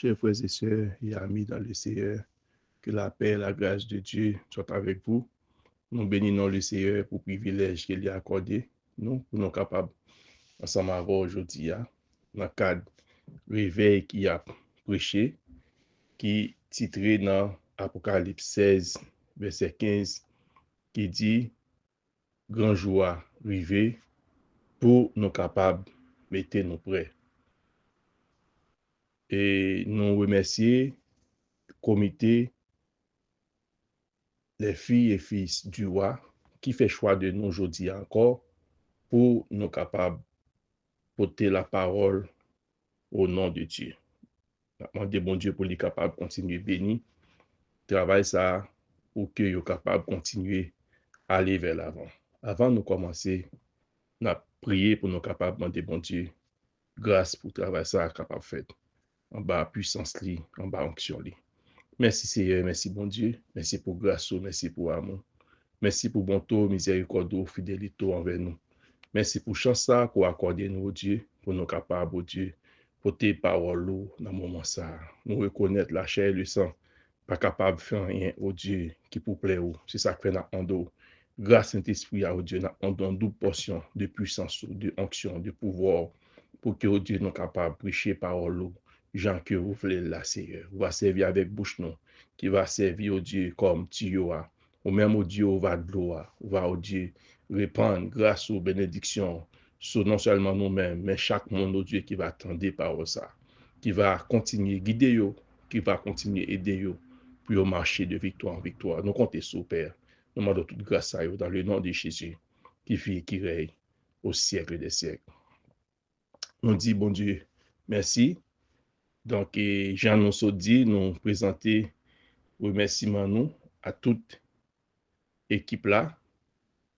Chers frères et sœurs et amis dans le Seigneur, que la paix et la grâce de Dieu soient avec vous. Nous bénissons le Seigneur pour le privilège qu'il a accordé, nous, pour nous capables, ensemble avoir aujourd'hui, dans le cadre réveil qui a prêché, qui titré dans Apocalypse 16, verset 15, qui dit, grand joie arrivé pour nous capables, mettez-nous prêts. Et nous remercions le comité, les filles et fils du roi, qui fait choix de nous aujourd'hui encore pour nous capables de porter la parole au nom de Dieu. Demandez bon Dieu pour les capables de continuer béni, travail ça pour que soient capables de continuer à aller vers l'avant. Avant de commencer, nous prier pour nous capables de demander bon Dieu grâce pour travail ça capable de faire en bas puissance li, en bas onction li. Merci Seigneur, merci bon Dieu, merci pour grâce, merci pour amour. Merci pour bonté, miséricorde, fidélité envers nous. Merci pour chance qu'on accorde nous, Dieu, pour nous capables, oh Dieu, pour tes paroles dans le moment ça. Nous reconnaître la chair et le sang, pas capable de faire rien, oh Dieu, qui pour plaire. C'est ça que fait notre grâce Saint-Esprit, oh Dieu, nous une double portion de puissance, de onction, de pouvoir, pour que, oh Dieu, nous capables de prêcher parole, gens que vous voulez là, Seigneur. Vous va servir avec bouche, non, qui va servir, oh Dieu, comme tuyau, ou même, oh Dieu, va de l'eau, va, oh Dieu, répandre grâce aux bénédictions sur non seulement nous-mêmes, mais chaque monde, oh Dieu, qui va attendre par ça, qui va continuer guider yo, qui va continuer aider yo pour marcher de victoire en victoire. Nous comptons sur Père. Nous demandons toute grâce à vous dans le nom de Jésus, qui vit et qui règne au siècle des siècles. On dit, bon Dieu, merci. Donc, Jean nous dit, nous présenter remerciements nous à toute équipe là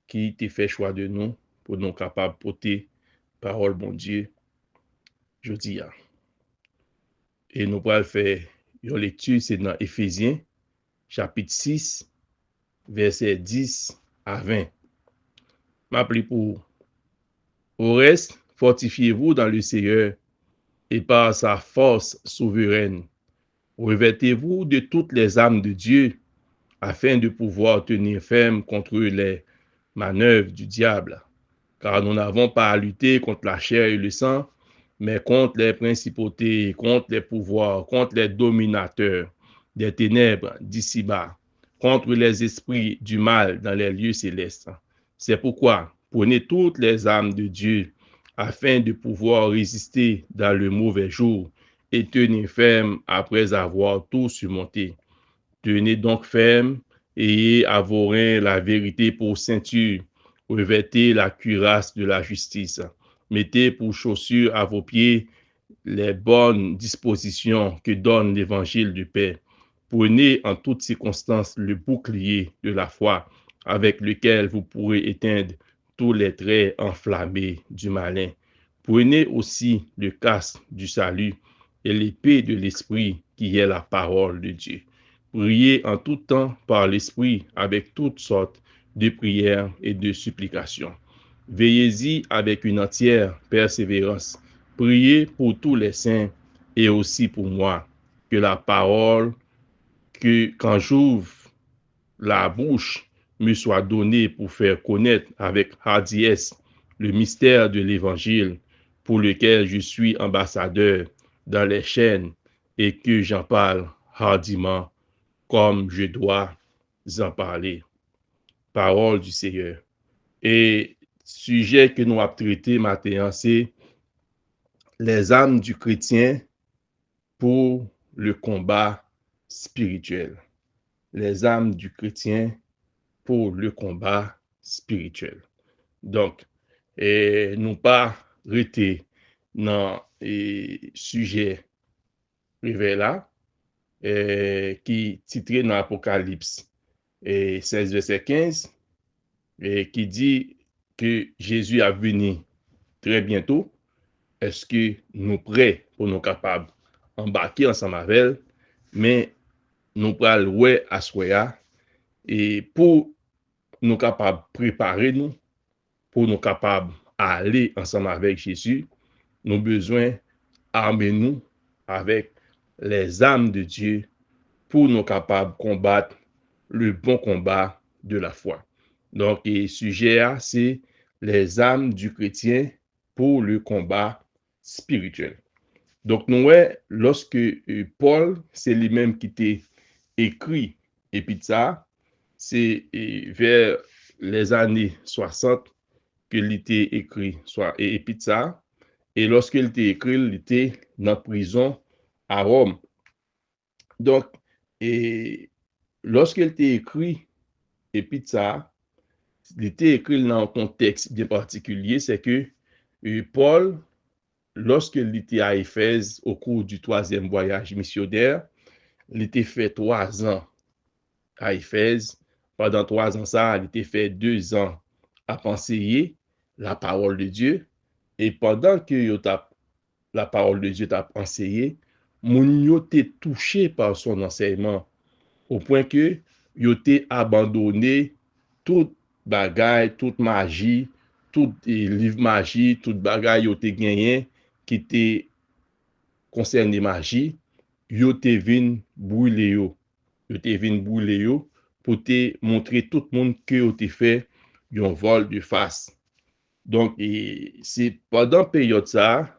qui t'a fait choix de nous pour nous capables de porter parole, bon Dieu, jeudi. Et nous allons faire une lecture, c'est dans Éphésiens, chapitre 6, verset 10 à 20. M'appelez pour au reste, fortifiez-vous dans le Seigneur et par sa force souveraine. Revêtez-vous de toutes les armes de Dieu afin de pouvoir tenir ferme contre les manœuvres du diable. Car nous n'avons pas à lutter contre la chair et le sang, mais contre les principautés, contre les pouvoirs, contre les dominateurs des ténèbres d'ici-bas, contre les esprits du mal dans les lieux célestes. C'est pourquoi prenez toutes les armes de Dieu afin de pouvoir résister dans le mauvais jour et tenir ferme après avoir tout surmonté. Tenez donc ferme et à vos reins la vérité pour ceinture. Revêtez la cuirasse de la justice. Mettez pour chaussures à vos pieds les bonnes dispositions que donne l'évangile de paix. Prenez en toutes circonstances le bouclier de la foi avec lequel vous pourrez éteindre tous les traits enflammés du malin. Prenez aussi le casque du salut et l'épée de l'esprit qui est la parole de Dieu. Priez en tout temps par l'esprit avec toutes sortes de prières et de supplications. Veillez-y avec une entière persévérance. Priez pour tous les saints et aussi pour moi, que la parole, que quand j'ouvre la bouche, me soit donnée pour faire connaître avec hardiesse le mystère de l'évangile pour lequel je suis ambassadeur dans les chaînes et que j'en parle hardiment comme je dois en parler. Parole du Seigneur. Et sujet que nous avons traité maintenant, c'est les âmes du chrétien pour le combat spirituel. Les âmes du chrétien pour le combat spirituel. Donc, nous pas arrêter dans sujet privé là, qui titré dans Apocalypse 16, verset 15, qui dit que Jésus a venu très bientôt. Est-ce que nous prêts pour nous capables embarquer ensemble avec elle, mais nous pral ouais à soya et pour nous capables préparer nous, pour nous capables aller ensemble avec Jésus, nous besoin armer nous avec les armes de Dieu pour nous capables de combattre le bon combat de la foi. Donc, le sujet, c'est les armes du chrétien pour le combat spirituel. Donc, nous, lorsque Paul, c'est lui-même qui t'a écrit, et puis ça, c'est vers les années 60 que l'était écrit, soit et puis ça, et lorsqu'il était écrit, il était dans la prison à Rome. Donc, et lorsqu'il était écrit, et puis ça, il était écrit dans un contexte bien particulier, c'est que Paul, lorsqu'il était à Éphèse au cours du 3e voyage missionnaire, il était fait 3 ans à Éphèse. Pendant 3 ans, ça, il était fait 2 ans à enseigner la parole de Dieu. Et pendant que la parole de Dieu t'a enseigné, moun yo t'est touché par son enseignement au point que yo t'est abandonné toute bagaille, toute magie, tout livre magie, toute bagaille yo t'est gagné qui t'est concerné magie, yo t'est vin brûler yo. Yo t'est vin brûler yo pour te montrer tout le monde que yo t'est fait un vol de face. Donc, c'est pendant période ça,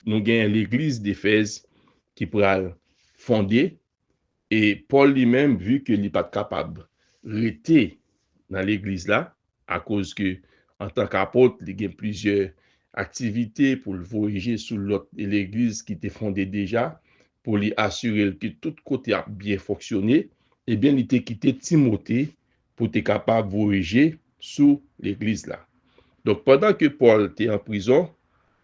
nous gagnons l'église d'Éphèse qui pourra fonder. Et Paul lui-même, vu qu'il n'est pas capable de rester dans l'église là, à cause que, en tant qu'apôtre, il y a plusieurs activités pour le voyager sur l'église qui était fondée déjà, pour lui assurer que tout côté a bien fonctionné, et bien, il était quitté Timothée pour être capable de voyager sur l'église là. Donc, pendant que Paul était en prison,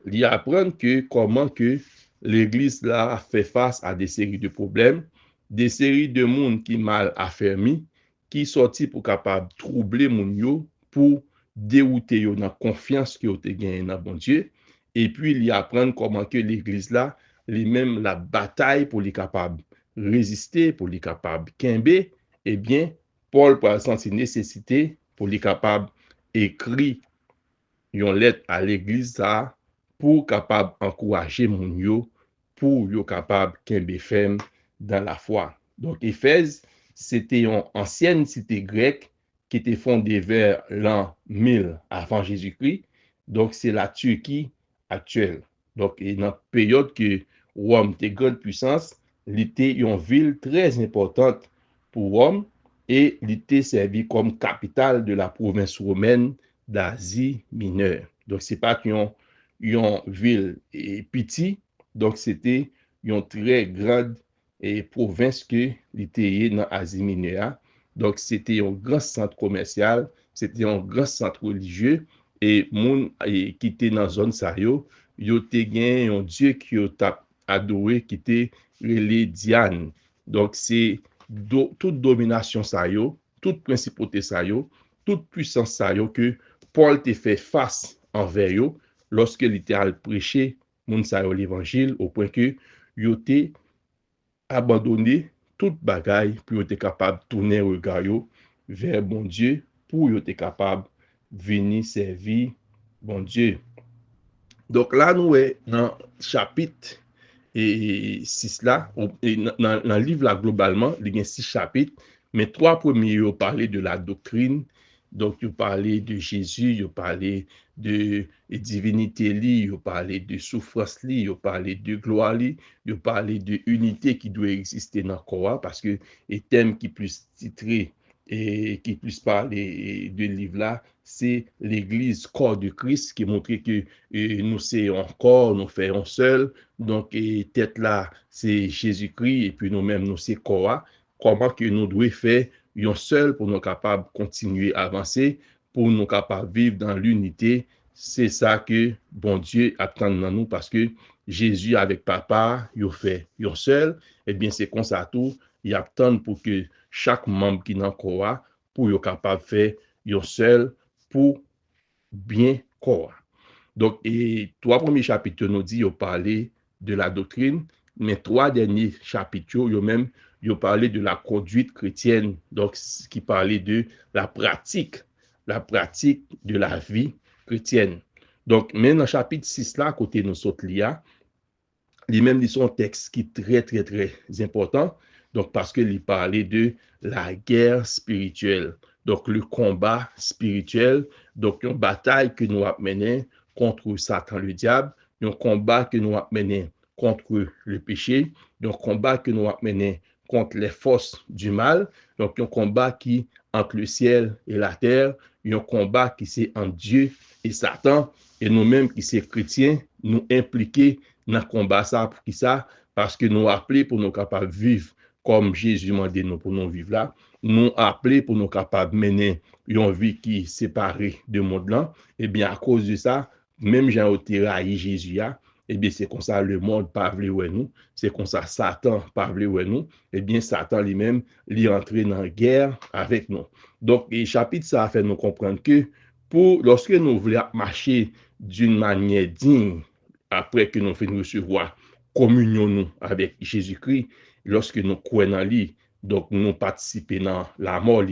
il apprend que comment que l'église là fait face à des séries de problèmes, des séries de monde qui mal affermi, qui sorti pour capable troubler moun yo, pour dérouter yo dans confiance que yo te gagné dans bon Dieu, et puis il apprend comment que l'église là, lui-même la bataille pour les capable résister, pour les capable kembe, eh bien Paul pour sentir nécessité pour les capable écrit une lettre à l'église ça pour capable encourager moun yo pour yo capable kembe ferme dans la foi. Donc Éphèse, c'était une ancienne cité grecque qui était fondée vers l'an 1000 avant Jésus-Christ. Donc c'est la Turquie actuelle. Donc dans la période que Rome était grande puissance, c'était une ville très importante pour Rome et il était servi comme capitale de la province romaine d'Asie mineure. Donc, ce n'est pas une ville petite, donc c'était une très grande province que était dans l'Asie mineure. Donc, c'était un grand centre commercial, c'était un grand centre religieux, et moun qui était dans la zone ça yo te gen un dieu qui yo t'a adoré qui était relé Diane. Donc, c'est toute domination ça yo, toute principauté ça yo, toute puissance ça yo que Paul te fait face envers yo lorsque il était prêché moun sa yo l'évangile au point que yo te abandonné toute bagaille pour être capable de tourner le regard vers bon Dieu pour être capable de venir servir bon Dieu. Donc là, nous sommes dans le chapitre 6 là, dans le livre là, globalement, il y a 6 chapitres, mais 3 premiers, ils parlent de la doctrine. Donc, ils parlent de Jésus, ils parlent de divinité, ils parlent de souffrance, ils parlent de gloire, ils parlent de unité qui doit exister dans le corps, parce que les thèmes qui plus titrés et qui plus parler de livre là, c'est l'église corps de Christ qui montre que nous c'est un corps, nous faisons seul. Donc, tête là, c'est Jésus-Christ, et puis nous-mêmes, nous c'est corps. Comment que nous devons faire un seul pour nous capables de continuer à avancer, pour nous capables de vivre dans l'unité. C'est ça que bon Dieu attend dans nous, parce que Jésus avec papa, il fait un seul. Eh bien, c'est comme ça tout. Il attend pour que chaque membre qui n'en croit, pour être capable de faire un seul pour bien corps. Donc, et 3 premiers chapitres nous dit, ils parlé de la doctrine, mais 3 derniers chapitres, ils parlé de la conduite chrétienne, donc, qui parlait de la pratique de la vie chrétienne. Donc, mais dans le chapitre 6 là, côté nous autres, lui-même lit son texte qui est très, très, très important. Donc, parce qu'il parlait de la guerre spirituelle. Donc, le combat spirituel. Donc, une bataille que nous avons menée contre Satan, le diable. Un combat que nous avons mené contre le péché. Un combat que nous avons mené contre les forces du mal. Donc, un combat qui entre le ciel et la terre. Un combat qui c'est entre Dieu et Satan. Et nous-mêmes qui sommes chrétiens, nous impliqués dans le combat ça pour qui ça parce que nous appelés pour nous capables de vivre comme Jésus m'a dit nous pour nous vivre là, nous appelés pour nous capables de mener une vie qui est séparée de monde là, et bien à cause de ça, même Jean au raï Jésus a, et bien c'est comme ça le monde pas voulu ouais nous, c'est comme ça Satan pas voulu ouais nous, et bien Satan lui-même lui entré dans la guerre avec nous. Donc le chapitre ça a fait nous comprendre que pour lorsque nous voulons marcher d'une manière digne après que nous finissons recevoir communion nous avec Jésus-Christ, lorsque nous croyons en lui, donc nous participons dans la mort,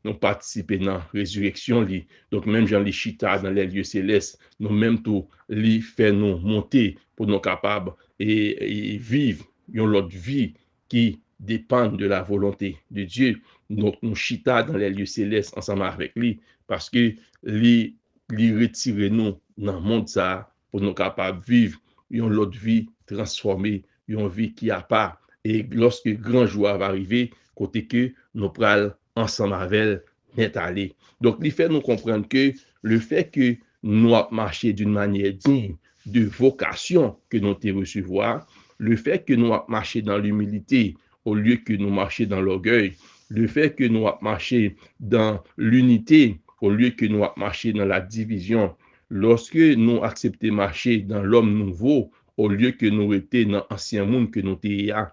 nous participons dans la résurrection, donc même Jean les chita dans les lieux célestes, nous même tout lui fait nous monter pour nous capables et vivre une autre vie qui dépend de la volonté de Dieu. Donc nous chita dans les lieux célestes ensemble avec lui parce que lui retire nous dans le monde ça pour nous capables de vivre une autre vie transformée, une vie qui a pas. Et lorsque grand jour va arriver, côté que nous pral ensemble avec net aller. Donc, il fait nous comprendre que le fait que nous marcher d'une manière digne de vocation que nous te recevoir, le fait que nous marcher dans l'humilité au lieu que nous marcher dans l'orgueil, le fait que nous marcher dans l'unité au lieu que nous marcher dans la division, lorsque nous acceptons marcher dans l'homme nouveau, au lieu que nous étions dans l'ancien monde que nous étions,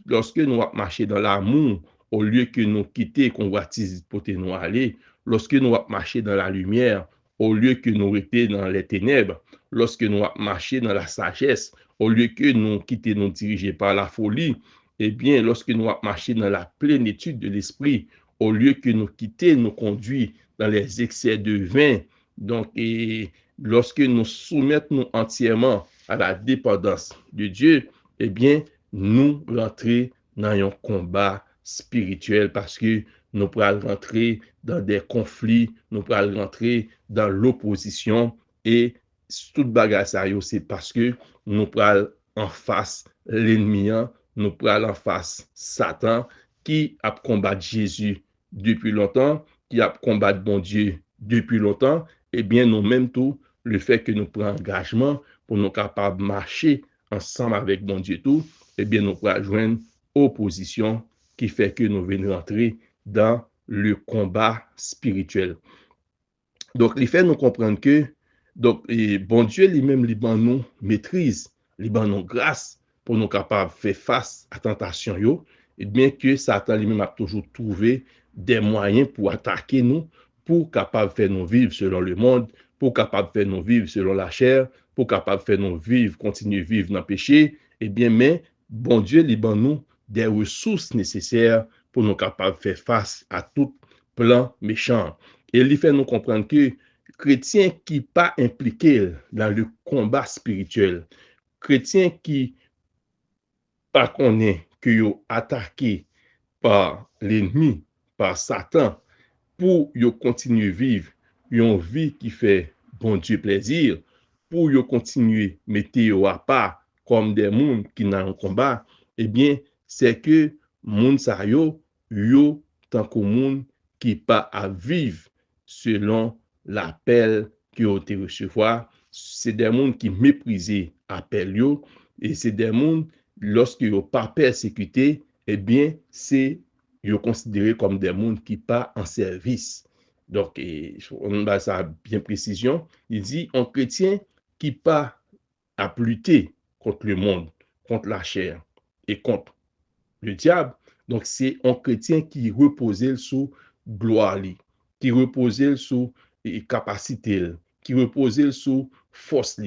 lorsque nous marchons dans l'amour, au lieu que nous quitter convoitise pour nous aller, lorsque nous marchons dans la lumière, au lieu que nous étions dans les ténèbres, lorsque nous marchons dans la sagesse, au lieu que nous quitter nous diriger par la folie, eh bien, lorsque nous marchons dans la plénitude de l'esprit, au lieu que nous quitter nous conduire dans les excès de vin, donc, et lorsque nous soumettons entièrement à la dépendance de Dieu, eh bien, nous rentrons dans un combat spirituel parce que nous pourrons rentrer dans des conflits, nous pourrons rentrer dans l'opposition et tout bagage ça, c'est parce que nous pourrons en face l'ennemi, nous pourrons en face Satan qui a combattu Jésus depuis longtemps, qui a combattu bon Dieu depuis longtemps, eh bien, nous-mêmes tout, le fait que nous prenons engagement pour nous capables de marcher ensemble avec bon Dieu tout, eh bien, nous pourrons joindre opposition qui fait que nous venons rentrer dans le combat spirituel. Donc, il fait nous comprendre que, donc, bon Dieu lui-même, il nous maîtrise, il nous grâce pour nous capables de faire face à la tentation, et bien que Satan lui-même a toujours trouvé des moyens pour attaquer nous, pour capable de faire nous vivre selon le monde, pour capable de faire nous vivre selon la chair, pour capable de faire nous vivre, continuer à vivre dans le péché, et bien, mais bon Dieu lui nous des ressources nécessaires pour nous capables de faire face à tout plan méchant. Et il fait nous comprendre que chrétiens qui pas impliqués dans le combat spirituel, chrétiens qui pas connaît que yo attaqué par l'ennemi, par Satan, pour yo continuer vivre une vie qui fait bon Dieu plaisir, pour yo continuer mettre yo à part comme des mondes qui dans un combat, eh bien, c'est que moun sa yo tant que monde qui pas à vivre selon l'appel que ont été recevoir, c'est des mondes qui méprisaient appel yo et c'est des mondes lorsque yo pas persécuté, eh bien, c'est yo considéré comme des mondes qui pas en service. Donc, on a ça bien précision. Il dit, un chrétien qui pas à lutter contre le monde, contre la chair et contre le diable. Donc, c'est un chrétien qui repose sur gloire, qui repose sur capacité, qui repose sur force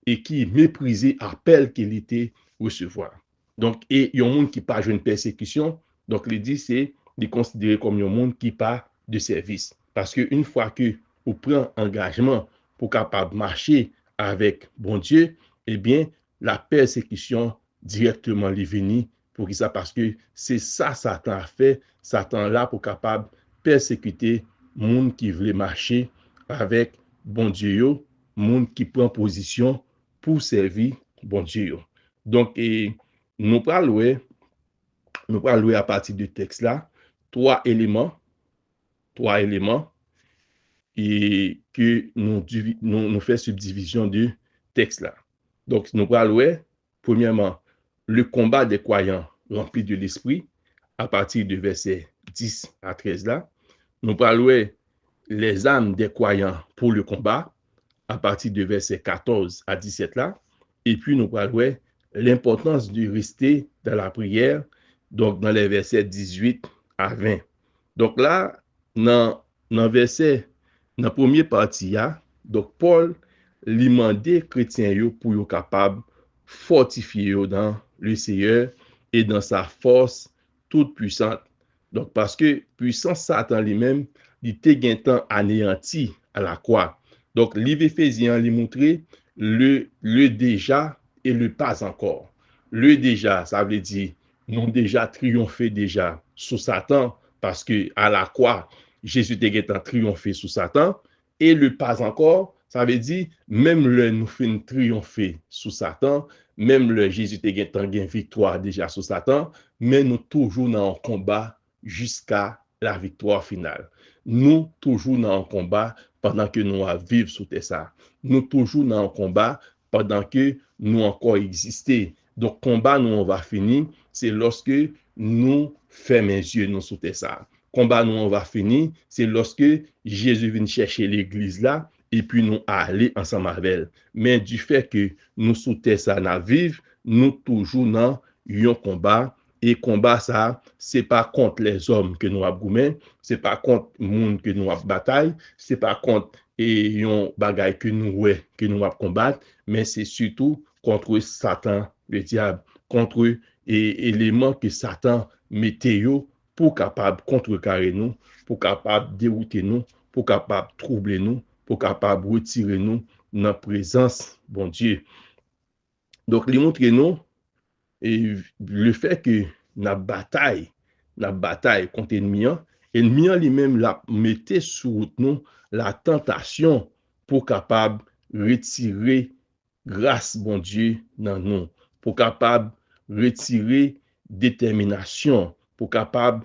et qui méprisait appel qu'il était recevoir. Donc, et il y a un monde qui pas une persécution. Donc, il dit, c'est considéré comme un monde qui pas de service. Parce qu'une fois que vous prenez engagement pour capable marcher avec bon Dieu, eh bien, la persécution directement li vini pour qui ça parce que c'est ça Satan a fait. Satan là pour capable persécuter monde qui voulait marcher avec bon Dieu yo, monde qui prend position pour servir bon Dieu yo. Donc nous parlons à partir du texte là trois éléments et que nous fait subdivision du texte là. Donc, nous parlons, premièrement, le combat des croyants remplis de l'esprit à partir du verset 10 à 13 là. Nous parlons les âmes des croyants pour le combat à partir du verset 14 à 17 là. Et puis, nous parlons l'importance de rester dans la prière, donc dans les versets 18 à 20. Donc là, dans verset dans la première partie, donc Paul lui demandait chrétiens pour être capable fortifier dans le Seigneur et dans sa force toute puissante. Donc parce que puissance Satan lui-même, il était gain temps anéanti à la croix. Donc livre Éphésiens lui montrer le déjà et le pas encore. Le déjà, ça veut dire nous déjà triomphé déjà sous Satan parce que à la croix Jésus était triomphé sous Satan. Et le pas encore, ça veut dire, même le nous fin triompher sous Satan, même le Jésus était gain victoire déjà sous Satan, mais nous toujours dans un combat jusqu'à la victoire finale. Nous toujours dans un combat pendant que nous vivons sous ça. Nous toujours dans un combat pendant que nous encore exister. Donc, combat, nous, on va finir, c'est lorsque nous fermons les yeux, nous sous ça. Combat, nous, on va finir, c'est lorsque Jésus vient chercher l'église là, et puis nous aller ensemble avec elle. Mais du fait que nous sous ça, nous vivons, nous toujours dans un combat, et combat ça, c'est pas contre les hommes que nous avons goumé, c'est pas contre le monde que nous avons bataille, c'est pas contre et un bagaille que nous avons combattre, mais c'est surtout contre Satan, le diable, contre éléments que Satan mettait pour capable contrecarrer nous, pour capable dérouter nous, pour capable troubler nous, pour capable retirer nous dans la présence bon Dieu. Donc, il montre nous et le fait que la bataille contre l'ennemi, l'ennemi lui-même la mettait sur nous la tentation pour capable retirer grâce bon Dieu dans nous, pour capable retirer détermination, pour capable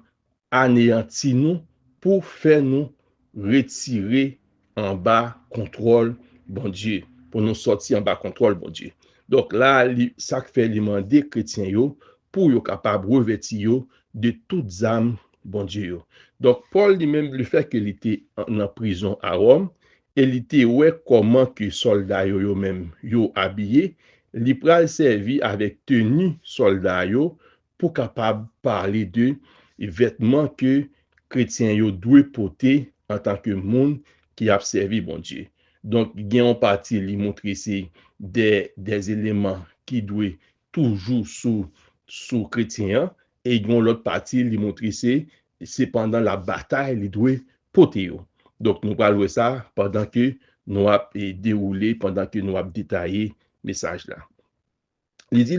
anéantir nous, pour faire nous retirer en bas contrôle bon Dieu, pour nous sortir en bas contrôle bon Dieu. Donc là, ça fait demander chrétiens yo pour yo capable revêtir de toutes âmes bon Dieu. Donc Paul lui-même le fait qu'il était en prison à Rome, il était ouais comment que soldats yo même yo habillé, li pral servi avec tenue soldat yo pour capable parler de vêtements que chrétiens yo doit porter en tant que monde qui a servi bon Dieu. Donc, il y a en partie, il montre ici des éléments qui doivent toujours sous chrétien, et il y a l'autre partie, il montre ici, c'est pendant la bataille, il doit porter. Donc, nous parlons de ça pendant que nous avons déroulé, pendant que nous avons détaillé le message là. Il dit,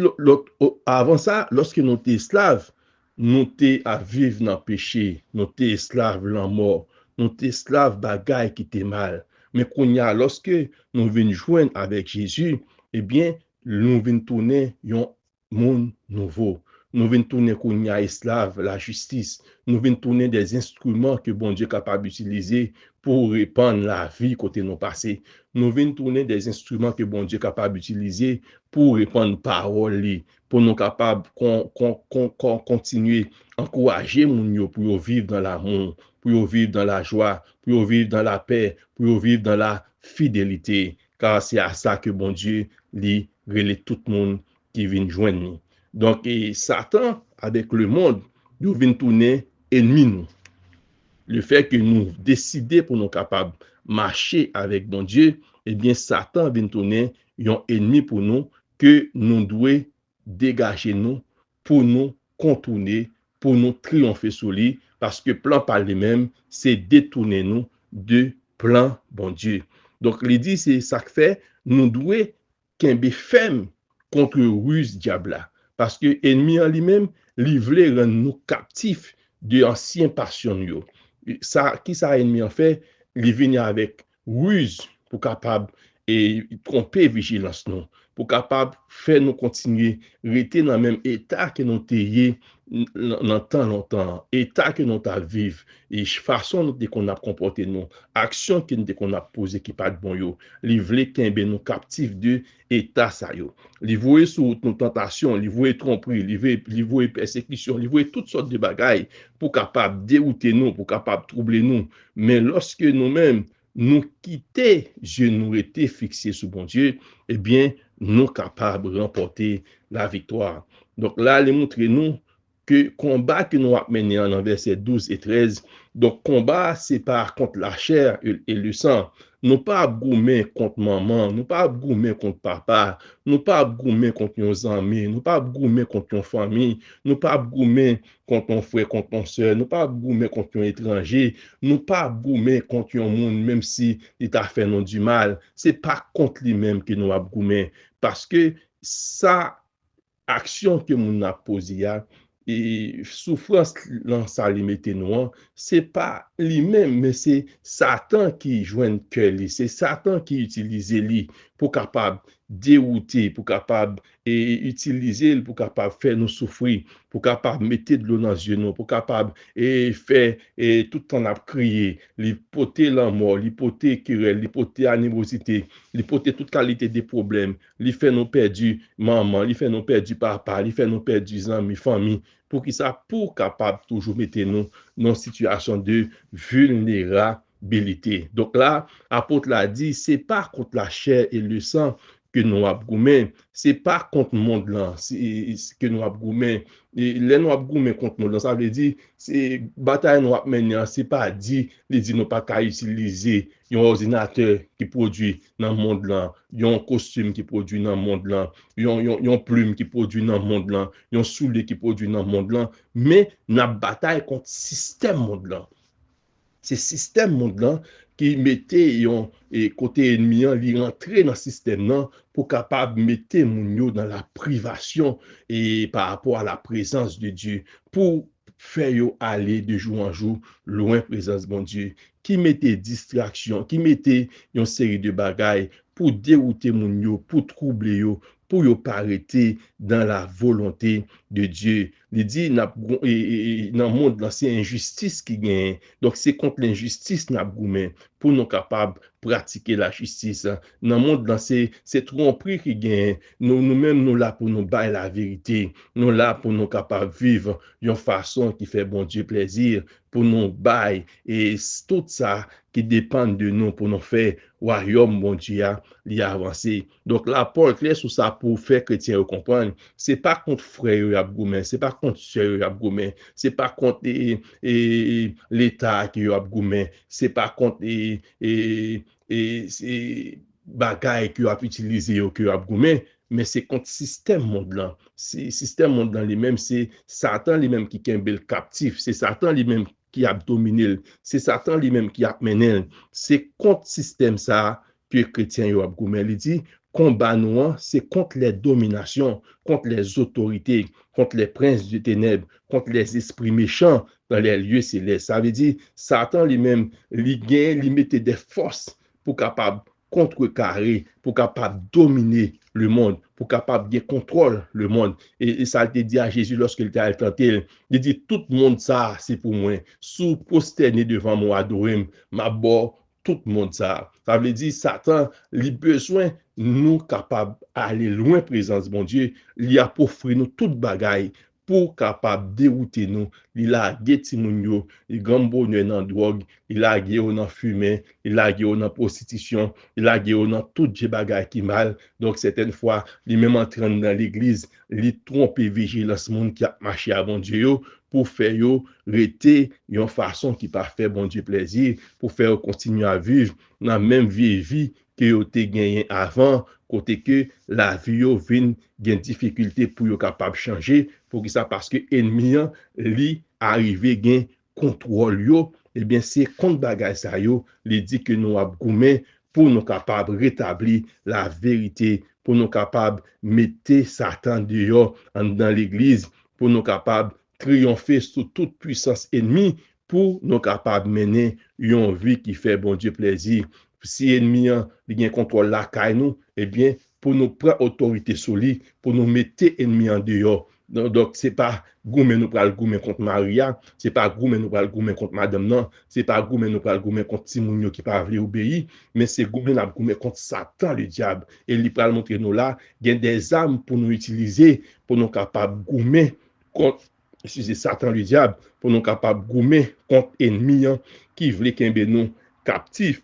avant ça, lorsque nous étions esclaves, nous étions à vivre dans le péché, nous étions esclaves dans la mort, nous étions esclaves bagaille qui était mal. Mais lorsque nous venons joindre avec Jésus, eh bien, nous venons tourner un monde nouveau. Nous venons tourner qu'on y a esclave, la justice. Nous venons tourner des instruments que bon Dieu est capable d'utiliser pour répandre la vie côté nos passés. Nous venons tourner des instruments que bon Dieu est capable d'utiliser pour répandre parole, pour nous capables continuer à encourager mon pour vivre dans l'amour, pour vivre dans la joie, pour vivre dans la paix, pour vivre dans la fidélité. Car c'est à ça que bon Dieu lui relève tout le monde qui vient joindre nous. Donc, Satan, avec le monde, nous vient tourner ennemi nous. Le fait que nous décidons pour nous capables de marcher avec bon Dieu, eh bien, Satan vient tourner un ennemi pour nous que nous devons dégager nous pour nous contourner, pour nous triompher sur lui, parce que plan par lui-même, c'est détourner nous de plan bon Dieu. Donc, il dit, c'est ça que fait, nous devons qu'un ferme contre ruse diable. Parce que l'ennemi en lui-même, il voulait rendre nous captifs de anciens passions. Ça, qui ça ennemi en fait? Il vient avec ruse pour capable et tromper vigilance nous, pour capable faire nous continuer, rester dans le même état que nous étions dans tant longtemps, état que nous avons vécu, et façon qu'on a comporté nous, action qu'on a posé qui pas de bon yo, il voulait qu'on nous captifs de état ça yo. Il voulait sous nos tentations, il voulait tromperie, il voulait persécution, il voulait toutes sortes de bagailles pour capable dérouter nous, pour capable troubler nous. Mais lorsque nous-mêmes nous quitter, je nous étais fixés sur bon Dieu, eh bien, nous capables de remporter la victoire. Donc là, il montre nous que combat que nous avons mené en versets 12 et 13, donc combat, c'est pas contre la chair et le sang. Nous pas goumer contre maman, nous pas goumer contre papa, nous pas goumer contre nos amis, nous pas goumer contre nos familles, nous pas goumer contre ton frère, contre ton soeur, nous pas goumer contre un étranger, nous pas goumer contre un monde, même si il t'a fait nous du mal. C'est pas contre lui-même que nous avons goumer, parce que ça, action que nous avons posée, et souffrance dans sa limite noire, c'est pas lui-même, mais c'est Satan qui joint que lui, c'est Satan qui utilise lui pour capable dérouter, pour capable et utiliser pour capable faire nous souffrir, pour capable mettre de l'eau dans les yeux, pour capable et faire et tout le temps à crier, l'hypothèse la mort, l'hypothèse querelle, l'hypothèse animosité, l'hypothèse toute qualité des problèmes, lui fait nous perdre maman, lui fait nous perdre papa, lui fait nous perdre amis, famille, pour qui ça, pour capable toujours mettre nous dans une situation de vulnérabilité. Donc là, apôtre l'a dit, c'est pas contre la chair et le sang que nous avons goumé, c'est pas contre le monde là que nous avons goumé. Et les nous avons goumé contre le monde là, ça veut dire, c'est bataille nous avons mené, c'est pas dit, les dit nous pas qu'à utiliser un ordinateur qui produit dans le monde là, un costume qui produit dans le monde là, un plume qui produit dans le monde là, un soulier qui produit dans le monde là, mais nous bataille contre le système monde là. C'est système monde là qui mettait et côté ennemi li rentrer dans système là pour capable mettre moun yo dans la privation et par rapport à la présence de Dieu pour faire yo aller de jour en jour loin présence de bon Dieu qui mettait distraction qui mettait une série de bagailles pour dérouter moun yo pour troubler yo pour yo pas arrêter dans la volonté de Dieu. Il dit dans le monde là c'est injustice qui gagne. Donc c'est contre l'injustice n'a goumé pour nous capables pratiquer la justice. Dans le monde là c'est tromperie qui gagne. Nous-mêmes nous là pour nous bailler la vérité. Nous là pour nous capables vivre d'une façon qui fait bon Dieu plaisir pour nous bailler et tout ça qui dépend de nous pour nous faire royaume bon Dieu l'y avancer. Donc là Paul clair sur ça pour faire chrétien comprendre, c'est pas contre frère Abgoumen, c'est pas contre sœur Abgoumen, c'est pas contre l'état qui Abgoumen, c'est pas contre bagaille qui a utilisé que Abgoumen, mais c'est contre système monde là. C'est système monde dans lui-même, c'est Satan lui-même qui est un captif, c'est Satan lui-même qui a dominé, c'est Satan lui-même qui a mené. C'est contre système ça que chrétien yo ap goumen. Il dit combat nous c'est contre les dominations, contre les autorités, contre les princes du ténèbres, contre les esprits méchants dans les lieux célestes. Ça veut dire Satan lui-même il mettait des forces pour capable contrecarrer, pour capable dominer le monde, pour capable de contrôler le monde. Et ça a été dit à Jésus lorsqu'il était tenté. Il dit, tout le monde ça, c'est pour moi. Sous prosterné devant moi, adorer, ma bord, tout le monde ça. Ça veut dire, Satan, il a besoin, nous capables d'aller loin, présence de mon Dieu, il a pour offrir nous toute bagaille pour capable dérouter nous. Il a guetti moun yo, il gambo nous dans drogue, il a gué dans fumée, il a gué dans prostitution, il a gué dans tout bagay qui mal. Donc certaines fois, il même entrain dans l'église, il trompe vigilance monde qui a marché avant Dieu yo, pour faire yo rester une façon qui pas fait bon Dieu plaisir, pour faire continuer à vivre dans la même vie que yo te gagné avant, côté que la vie yo vient gen difficulté pour yo capable changer pour que ça parce que ennemi li arrivé gen contrôle yo et bien c'est contre bagay ça yo li dit que nous a goumé pour nous capable rétablir la vérité pour nous capables mettre Satan dehors dans l'église, pour nous capables triompher sous toute puissance ennemie, pour nous capables mener une vie qui fait bon Dieu plaisir. Si ennemi a contrôle la caille nous, eh bien, pour nous prendre autorité sur lui, pour nous mettre ennemi en dehors. Donc, ce n'est pas goumen nous pral goumen contre Maria, ce n'est pas goumen nous pral goumen contre madame non, ce n'est pas goumen nous pral goumen contre Timounio qui pas voulu obéir, mais c'est goumen nous goumen contre Satan le diable. Et il pral montrer nous là, il y a des armes pour nous utiliser, pour nous capables goumen contre Satan le diable, pour nous capables goumen contre ennemi qui voulait qu'il nous captifs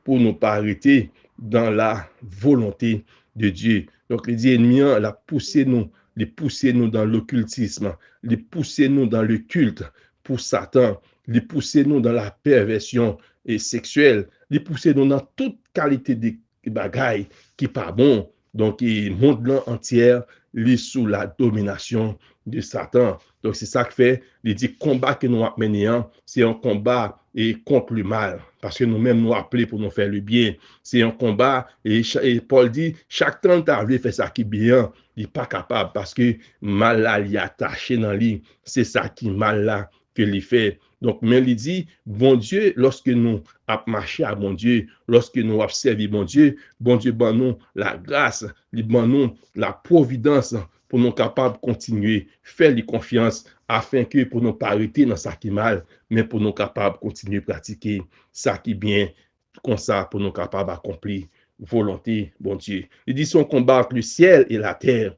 pour nous pas arrêter dans la volonté de Dieu. Donc, les ennemis, la pousser nous, les pousser nous dans l'occultisme, les pousser nous dans le culte pour Satan, les pousser nous dans la perversion et sexuelle, les pousser nous dans toute qualité de bagaille qui pas bon. Donc, le monde entier est sous la domination de Satan. Donc, c'est ça que fait, il dit combat que nous avons mené, c'est un combat et contre le mal, parce que nous-mêmes nous appelons pour nous faire le bien. C'est un combat, et Paul dit, chaque temps tu as voulu faire ça qui est bien, il n'est pas capable, parce que mal là, il est attaché dans lui, c'est ça qui est mal là que il fait. Donc, mais il dit, bon Dieu, lorsque nous avons marché à bon Dieu, lorsque nous avons servi bon Dieu, ben nous la grâce, ben nous la providence, pour nous capables de continuer, faire les confiance, afin que pour nous pas arrêter dans ça qui est mal, mais pour nous capables de continuer à pratiquer ça qui est bien, comme ça, pour nous capables d'accomplir volonté, bon Dieu. Il dit son combat entre le ciel et la terre,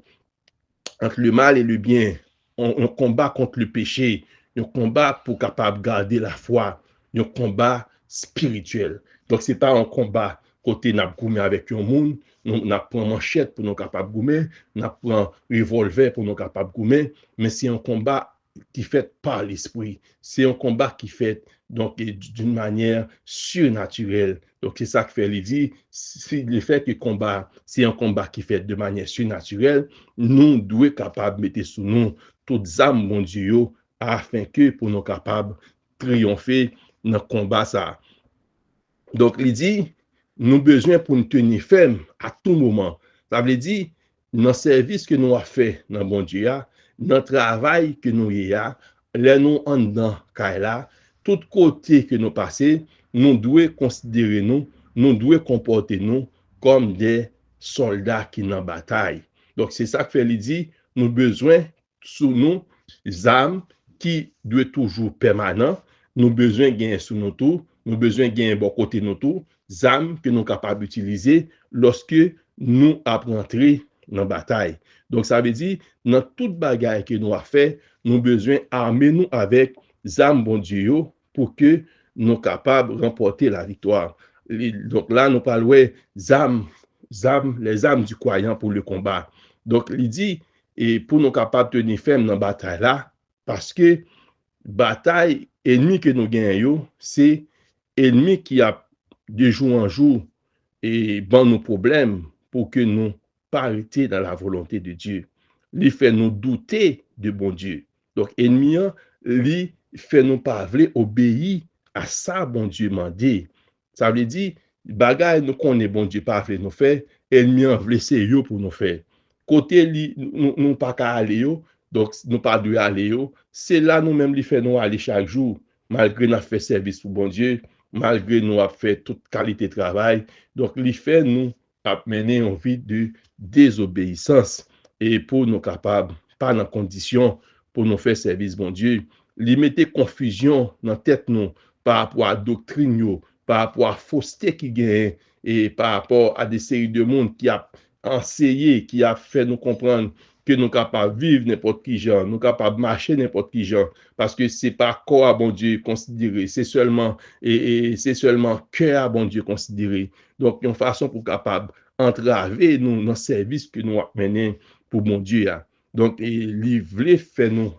entre le mal et le bien. On combat contre le péché, un combat pour capable garder la foi, un combat spirituel. Donc, ce n'est pas un combat côté n'a goumé avec un monde, nous pris manchette pour nous capables goumer, nous pris revolver pour nous capables goumer, mais c'est un combat qui fait par l'esprit. C'est un combat qui fait donc d'une manière surnaturelle. Donc c'est ça que fait il dit, le fait que combat, c'est un combat qui fait de manière surnaturelle, nous devons capables de mettre sous nous toutes âmes mon Dieu afin que pour nous capables triompher dans le combat ça. Donc il dit nous besoin pour nous tenir ferme à tout moment. Ça veut dire, dans le service que nous avons fait dans bon Dieu, dans le travail que nous avons, là nous en dedans, là, tout côté que nous passons, nous devons considérer nous devons comporter nous comme des soldats qui sont en bataille. Donc c'est ça que fait il dit, nous besoin sous nous, armes qui doivent toujours permanent, nous besoin gagner sous nous tout, nous besoin gagner bon côté nous tout, armes que nous sommes capables d'utiliser lorsque nous apprenons dans la bataille. Donc, ça veut dire, dans toute bagaille que nous avons fait, nous avons besoin d'armer nous avec armes bon Dieu pour que nous soyons capables de remporter la victoire. Donc là, nous parlons des armes, les armes du croyant pour le combat. Donc, il dit, et pour nous capables de tenir ferme dans la bataille là, parce que bataille ennemi que nous gagnons, c'est ennemi qui a de jour en jour et bon nos problèmes pour que nous pas arrêter dans la volonté de Dieu. Il fait nous douter de bon Dieu. Donc ennemi lui fait nous pas vouloir obéir à ça bon Dieu mandé. Ça veut dire bagaille nous connaît bon Dieu pas fait nous faire, ennemi veut c'est yo pour nous faire. Côté li nous pas qu'à aller yo, donc nous pas dû aller yo, c'est là nous même lui fait nous aller chaque jour malgré nous fait service pour bon Dieu, malgré nous avons fait toute qualité de travail. Donc, il fait nous mener une vie de désobéissance et pour nous capables, pas dans condition pour nous faire service, bon Dieu. Il mettait confusion dans la tête nous par rapport à la doctrine, par rapport à la fausseté qui gagne et par rapport à des séries de monde qui a enseigné, qui a fait nous comprendre que nous sommes capables de vivre n'importe qui genre, nous sommes capables de marcher n'importe qui genre, parce que ce n'est pas corps à bon Dieu considéré, c'est seulement c'est seulement cœur à bon Dieu considéré. Donc, une façon pour capable entraver nous dans le service que nous menons pour bon Dieu. Donc, il voulait faire nous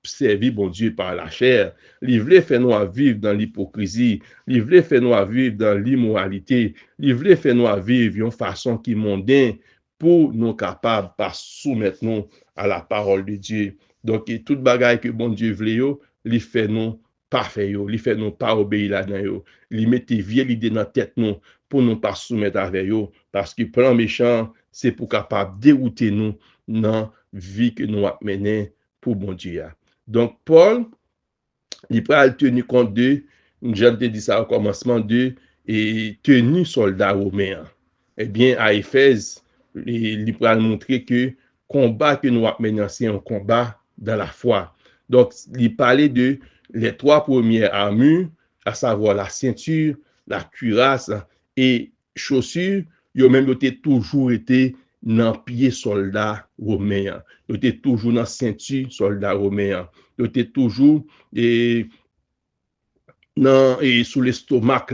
servir bon Dieu par la chair, il voulait faire nous vivre dans l'hypocrisie, il voulait faire nous vivre dans l'immoralité, il voulait faire nous vivre d'une façon qui est mondaine, pour nous capables de soumettre nous à la parole de Dieu. Donc, toute bagaille que bon Dieu voulait, il fait nous pas faire, il fait nous pas obéir là-dedans, il met vieille idée dans la tête nous pour nous pas soumettre avec eux, parce que plan méchant, c'est pour capable dérouter nous dans vie que nous avons menée pour bon Dieu. Donc, Paul, il peut tenir compte de, j'ai dit ça au commencement, de et tenue soldat romain. Eh bien, à Éphèse, il peut montrer que le combat que nous avons mené, c'est un combat dans la foi. Donc, il parlait de les trois premières armures, à savoir la ceinture, la cuirasse et chaussures. Ils ont même toujours été dans pied soldat romain. Ils étaient toujours dans ceinture soldat romain. Ils étaient toujours sous l'estomac.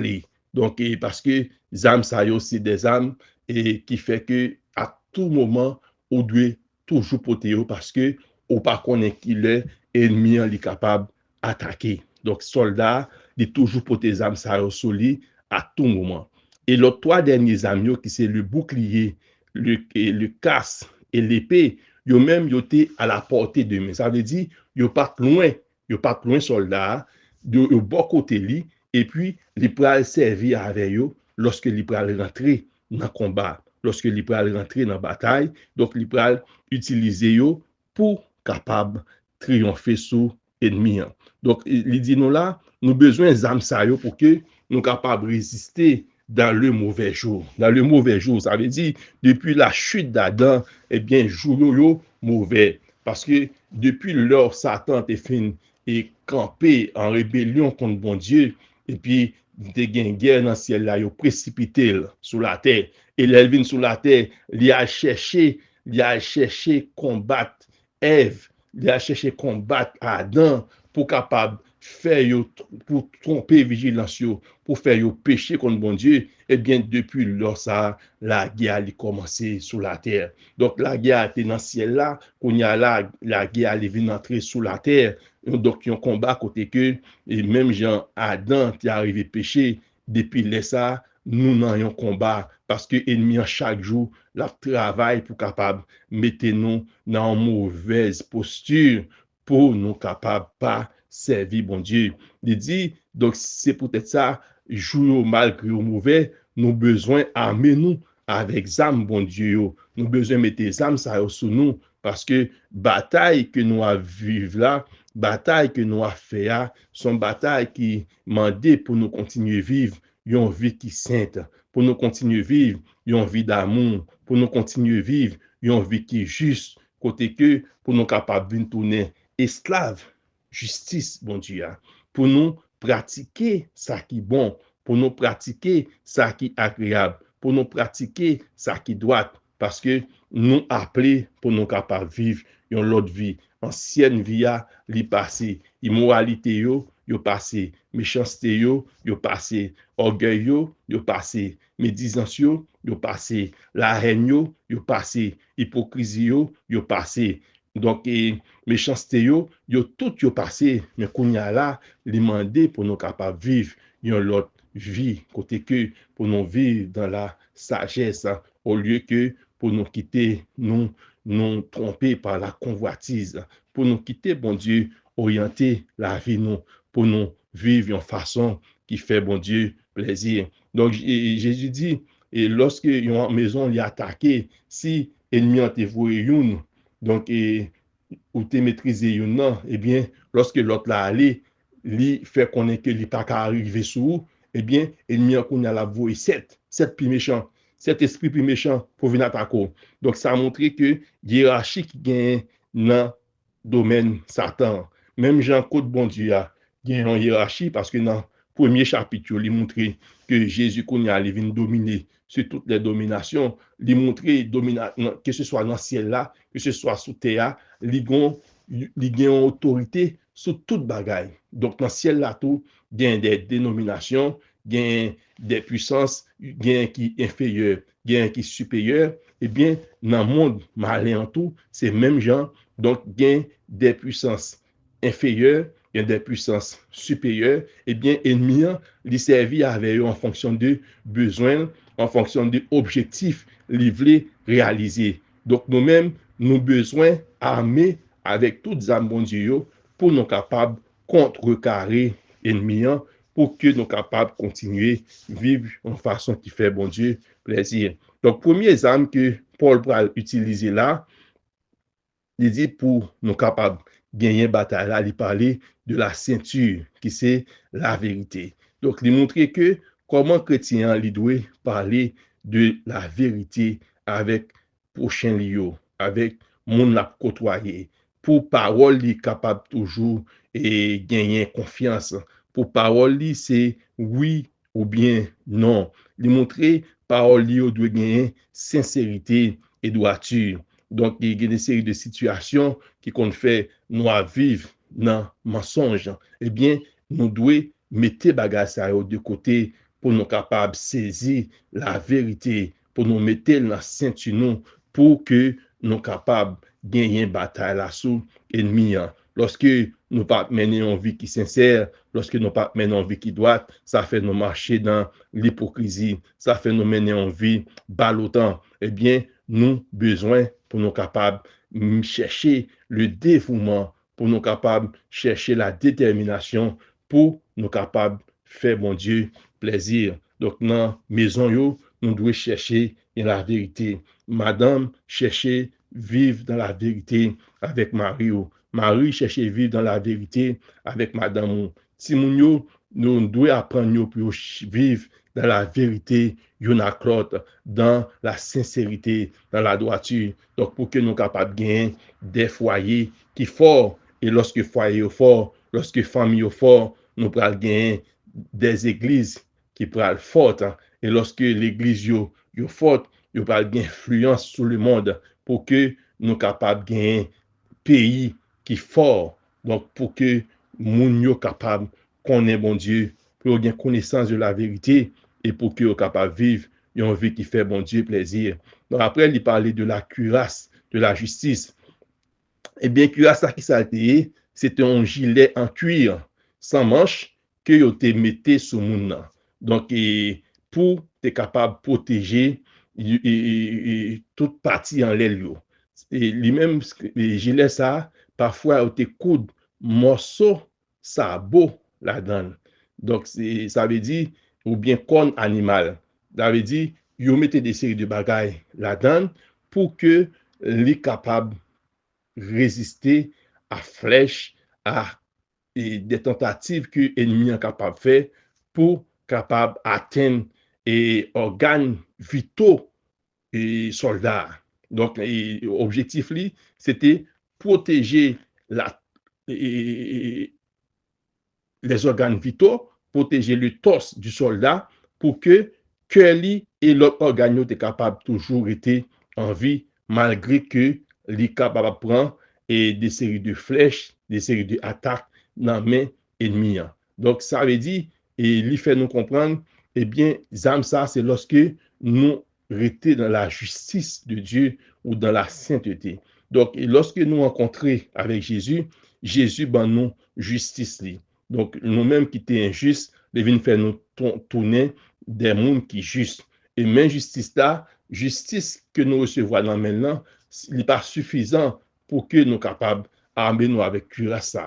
Donc, parce que les âmes, ça y aussi des âmes et qui fait que à tout moment, on doit toujours protéger parce que on pas connaît qui est ennemi est capable d'attaquer. Donc, soldat, il toujours protéger les âmes, ça y solide à tout moment. Et les trois derniers âmes, qui c'est le bouclier, le casque et l'épée, ils même été à la portée de main. Ça veut dire, ils pas loin soldat, de bon côté li, et puis il peut servir avec eux lorsque il peut rentrer dans le combat, lorsque il peut rentrer dans la bataille. Donc, il peut utiliser eux pour capable triompher sur l'ennemi. Donc, il dit nous là, nous avons besoin d'armes pour que nous capables de résister dans le mauvais jour. Dans le mauvais jour, ça veut dire, depuis la chute d'Adam, eh bien, jour mauvais. Parce que depuis l'heure, Satan est fini et campé en rébellion contre bon Dieu, et puis des guerre dans le ciel là, ils précipité sur la terre. Et l'Elvin sur la terre, il a cherché combattre Ève, il a cherché combattre Adam pour capable faire pour tromper vigilance, pour faire péché contre bon Dieu. Et bien, depuis lors, ça, la guerre a commencé sur la terre. Donc, la guerre était dans le ciel là, qu'on y a là, la guerre allait venir entrer sur la terre. Donc, il y a un combat côté que, et même Jean Adam qui est arrivé péché, depuis là, ça, nous n'avons un combat parce que l'ennemi, chaque jour, la travail pour capable mettre nous dans une mauvaise posture pour nous capables pas servir bon Dieu. Il dit, donc c'est peut-être ça, jour malgré au mauvais, nous besoin armer nous avec âme bon Dieu. Nous besoin mettre des âmes ça sur nous parce que bataille que nous avons vivre là, bataille que nous avons fait là, sont batailles qui demandent pour nous continuer à vivre une vie qui sainte, pour nous continuer à vivre une vie d'amour, pour nous continuer à vivre une vie qui est juste, côté que pour nous capables de tourner esclaves, justice, bon Dieu, pour nous pratiquer ça qui est bon, pour nous pratiquer ça qui est agréable, pour nous pratiquer ça qui doit, parce que nous appelés pour nous capables de vivre une autre vie. Ancienne vie a li passé, immoralité yo passé, méchanceté yo passé, orgueil yo passé, médisance yo passé, la haine yo passé, hypocrisie yo passé. Donc, méchanceté yo tout yo passé, mais qu'on y a là, li mandé pour nous capables de vivre une autre vie, côté que pour nous vivre dans la sagesse, au lieu que pour nous quitter, nous tromper par la convoitise, pour nous quitter, bon Dieu, orienter la vie, nous, pour nous vivre en façon qui fait, bon Dieu, plaisir. Donc, Jésus dit, et lorsque une maison est attaquée, si l'ennemi a voué une, donc, ou te maîtriser une, eh bien, lorsque l'autre l'a allé, lui fait connaître que lui pas qu'à arriver sous, eh bien, l'ennemi a la voué sept plus méchants. Cet esprit plus méchant pour venir attaquer. Donc, ça a montré que hiérarchie qui gagne dans le domaine Satan. Même Jean-Claude bon Dieu a une hiérarchie parce que dans le premier chapitre, il montre que Jésus allait venir dominer sur toutes les dominations. Il montre que ce soit dans le ciel là, que ce soit sous terre, il a une autorité sur toute bagaille. Donc, dans le ciel là, tout, il y a des dénominations, il y a des puissances, il y a qui est inférieur, il y a qui est supérieur. Eh bien, dans le monde malin en tout, c'est même gens. Donc, il y a des puissances inférieures, il y a des puissances supérieures. Eh bien, ennemi, il servit avec eux en fonction de besoins, en fonction de objectifs livrés, réalisés. Donc, nous-mêmes, nous besoin armés avec toutes les armes bon Dieu pour nous capables de contrecarrer l'ennemi, pour que nous soyons capables de continuer à vivre en façon qui fait bon Dieu plaisir. Donc, première arme que Paul pral utiliser là, il dit pour nous capables gagner bataille là, il parlait de la ceinture qui c'est la vérité. Donc il montrait que comment chrétien il doit parler de la vérité avec prochain lio, avec mon l'a côtoyer. Pour parole li capable toujours et gagner confiance. Pour parole li c'est oui ou bien non. Il montrer parole li doit gagner sincérité et droiture. Donc, il y a des séries de situations qui qu'on fait nous à vivre dans mensonge. Eh bien, nous devons mettre bagages de côté pour nous capables de saisir la vérité, pour nous mettre dans la ceinture pour que nous capables de gagner une bataille là sous ennemi. Lorsque nous pas mener une vie qui est sincère, lorsque nous pas mener une vie qui doit, ça fait nous marcher dans l'hypocrisie, ça fait nous mener une vie balotant. Eh bien, nous besoin pour nous capables de chercher le dévouement, pour nous capables de chercher la détermination, pour nous capables de faire, bon Dieu, plaisir. Donc, dans la maison, nous devons chercher la vérité. Madame, chercher vivre dans la vérité avec Marie. Marie, chercher vivre dans la vérité avec Madame. Si nous devons apprendre pour vivre dans la vérité, dans la sincérité, dans la droiture. Donc, pour que nous soyons capables de gagner des foyers qui sont forts. Et lorsque foyer est fort, lorsque famille est fort, nous pourrons gagner des églises qui pourront être fortes. Et lorsque l'église est forte, nous pourrons gagner influence sur le monde pour que nous soyons capables de gagner un pays qui est fort. Donc, pour que nous soyons capables de connaître bon Dieu, pour gagner connaissance de la vérité et pour que nous soyons capables de vivre une vie qui fait bon Dieu plaisir. Donc, après, il parlait de la cuirasse, de la justice. Eh bien, cuirasse qui ça a été, c'était un gilet en cuir sans manche que vous te mettez sur moun. Donc, pour être capable de protéger toute partie en l'aile. Et lui-même, le gilet ça, parfois, vous te coude morceau sabot là-dedans. Donc, ça veut dire, ou bien corne animal. Ça veut dire, vous mettez des séries de bagailles là-dedans pour que les capables résister à flèches, à des tentatives que l'ennemi est capable de faire pour capable atteindre et organes vitaux et soldats. Donc, l'objectif, c'était protéger les organes vitaux, protéger le torse du soldat pour que cœur et l'autre organe soient capables toujours être en vie malgré que les capable prendre et des séries de flèches, des séries d'attaques dans la main ennemie. Donc, ça veut dire, et il fait nous comprendre, eh bien, ça, c'est lorsque nous restons dans la justice de Dieu ou dans la sainteté. Donc, lorsque nous rencontrons avec Jésus, Jésus ben nous justice. Donc, nous-mêmes qui étions injustes, devons faire nous tourner des mondes qui sont justes. Et même justice là, justice que nous recevons dans maintenant, il n'est pas suffisant pour que nous soyons capables d'armer nous avec cuirasse.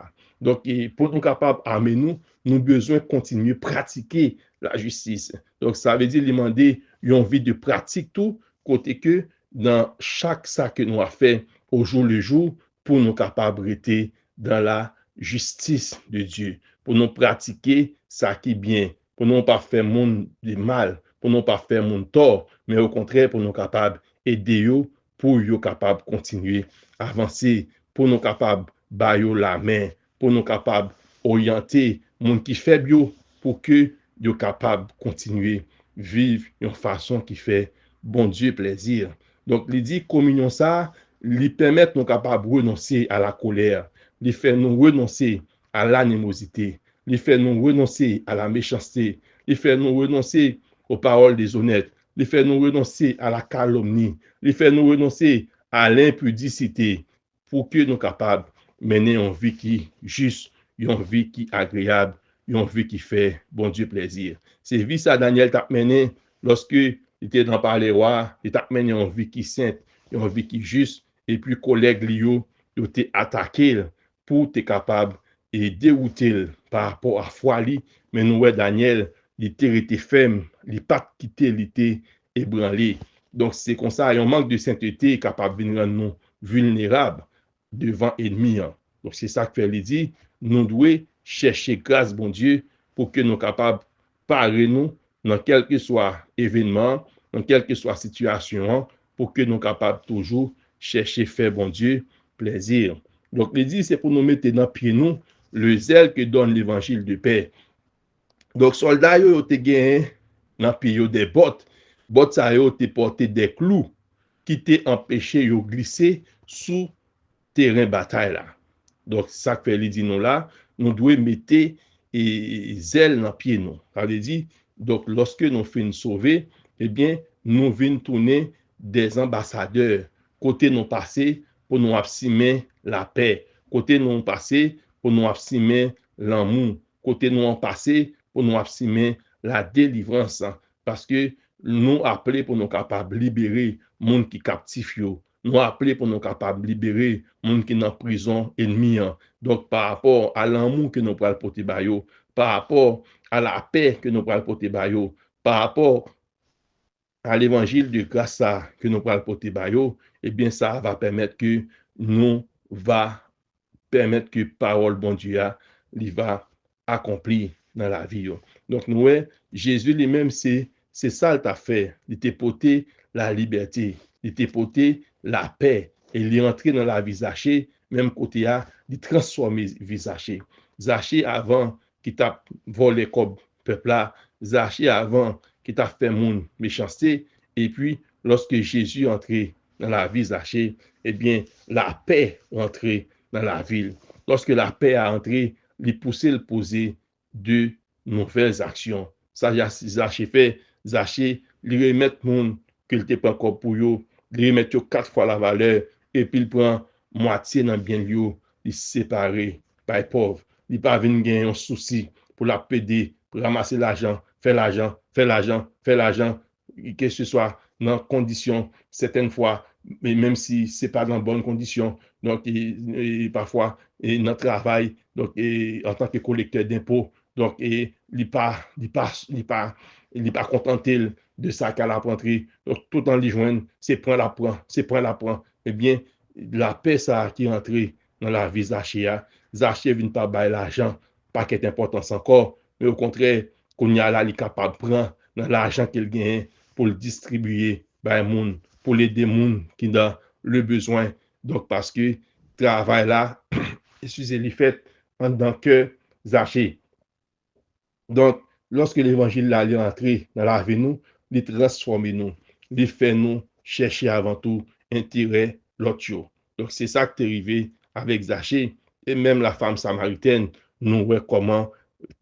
Donc, pour nous capables d'armer nous, nous avons besoin de continuer à pratiquer la justice. Donc, ça veut dire demander une envie de pratique tout, côté que dans chaque ça que nous avons fait au jour le jour, pour nous capables d'être dans la justice de Dieu, pour nous pratiquer ça qui est bien, pour nous pas faire monde de mal, pour nous pas faire monde tort, mais au contraire, pour nous capables d'aider eux, pour nous capables de continuer à avancer, pour nous capables de bailler la main, pour nous capables d'orienter monde qui fait bio, pour que nous capables de continuer à vivre d'une façon qui fait bon Dieu plaisir. Donc, il dit communion ça, lui permet nous capables de renoncer à la colère, lui fait nous renoncer à l'animosité, lui fait nous renoncer à la méchanceté, lui fait nous renoncer aux paroles déshonnêtes, lui fait nous renoncer à la calomnie, lui fait nous renoncer à l'impudicité pour que nous soyons capables de mener une vie qui est juste, une vie qui est agréable, une vie qui fait bon Dieu plaisir. C'est vie ça Daniel t'a mené lorsque il était dans par les rois, il t'a mené une vie qui est sainte, une vie qui est juste, et puis collègues Lio, ils t'ont attaqué pour être capable et dérouter par rapport à foi mais nous Daniel, il était ferme, il pas quitté, il était ébranlé. Donc, c'est comme ça, un manque de sainteté est capable de rendre nous vulnérables devant l'ennemi. Donc, c'est ça que fait dit, nous devons chercher grâce, bon Dieu, pour que nous soyons capables de parer nous dans quel que soit événement, dans quelle que soit situation, pour que nous soyons capables toujours chercher faire, bon Dieu, plaisir. Donc, il dit, c'est pour nous mettre dans pied nous le zèle que donne l'évangile de paix. Donc, soldats, ils ont gagné dans pied des bottes. Bottes, ça ont porté des clous qui t'ont empêché de glisser sous terrain bataille là. Donc, ça que fait dit nous là, nous devons mettre zèle dans pied nous. Ça veut dire, donc, lorsque nous faisons sauver, eh bien, nous venons tourner des ambassadeurs côté nous passer pour nous absimer la paix, côté nous passer pour nous absimer l'amour, côté nous passer pour nous absimer la délivrance, parce que nous appelés pour nous capables de libérer les gens qui captifent, nous appelés pour nous capables de libérer les gens qui sont en prison ennemie. Donc, par rapport à l'amour que nous prenons porter, par rapport à la paix que nous prenons porter, par rapport à l'évangile de grâce que nous prenons porter, eh bien, ça va permettre que nous va permettre que parole bon Dieu va accomplir dans la vie. Donc, nous, Jésus lui-même, c'est ça qu'il a fait. Il t'a porté la liberté, il t'a porté la paix. Et il est entré dans la vie Zachée, même côté à, il transforme la vie Zachée. Zachée avant qui t'a volé comme peuple là, Zachée avant qui t'a fait mon méchanceté. Et puis, lorsque Jésus est entré dans la vie Zachée, eh bien, la paix est entrée dans la ville. Lorsque la paix a entré, il poussait le poser de nouvelles actions. Ça, Zachée fait, Zachée, il remet le monde qu'il n'était pas encore pour eux, il remet 4 fois la valeur, et puis il prend moitié dans bien lieu, il séparé par les pauvres. Il pas venir gagner un souci pour la péder, pour ramasser l'argent, faire l'argent, faire l'argent, faire l'argent, que ce soit dans conditions, certaines fois, mais même si ce n'est pas dans bonnes conditions, donc parfois dans le travail, donc en tant que collecteur d'impôts, donc il n'est pas contenté de ça qu'elle a rentré, donc tout en lui joindre, c'est point la prend, eh bien, la paix ça qui est entrée dans la vie Zachée, Zachée vient pas bailler l'argent, pas qu'être importance encore, mais au contraire, qu'on y a là, il est capable de prendre dans l'argent qu'il gagne pour le distribuer par monde, pour aider les gens qui ont le besoin. Donc, parce que travail là, excusez-le, fait en tant que Zachée. Donc, lorsque l'évangile là est entré dans la vie nous, il transforme nous, il fait nous chercher avant tout intérêt l'autre. Donc, c'est ça qui est arrivé avec Zachée. Et même la femme samaritaine, nous voyons comment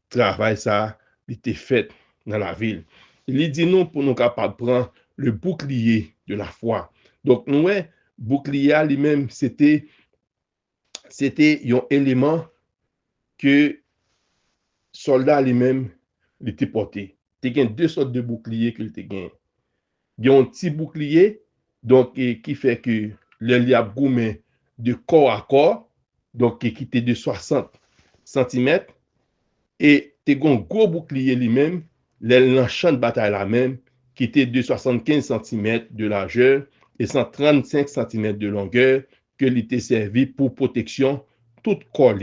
travail ça était fait dans la ville. Il dit nous pour nous capables de prendre le bouclier de la foi. Donc, nous, bouclier lui-même, c'était un élément que soldat lui-même était porté. Il y a deux sortes de boucliers qu'il a gagné. Il y a un petit bouclier donc, qui fait que le liab gourmet de corps à corps, donc qui était de 60 cm, et tu as un gros bouclier lui-même, le champ de bataille la même, qui était de 75 cm de largeur et 135 cm de longueur, que était servi pour protection toute corps.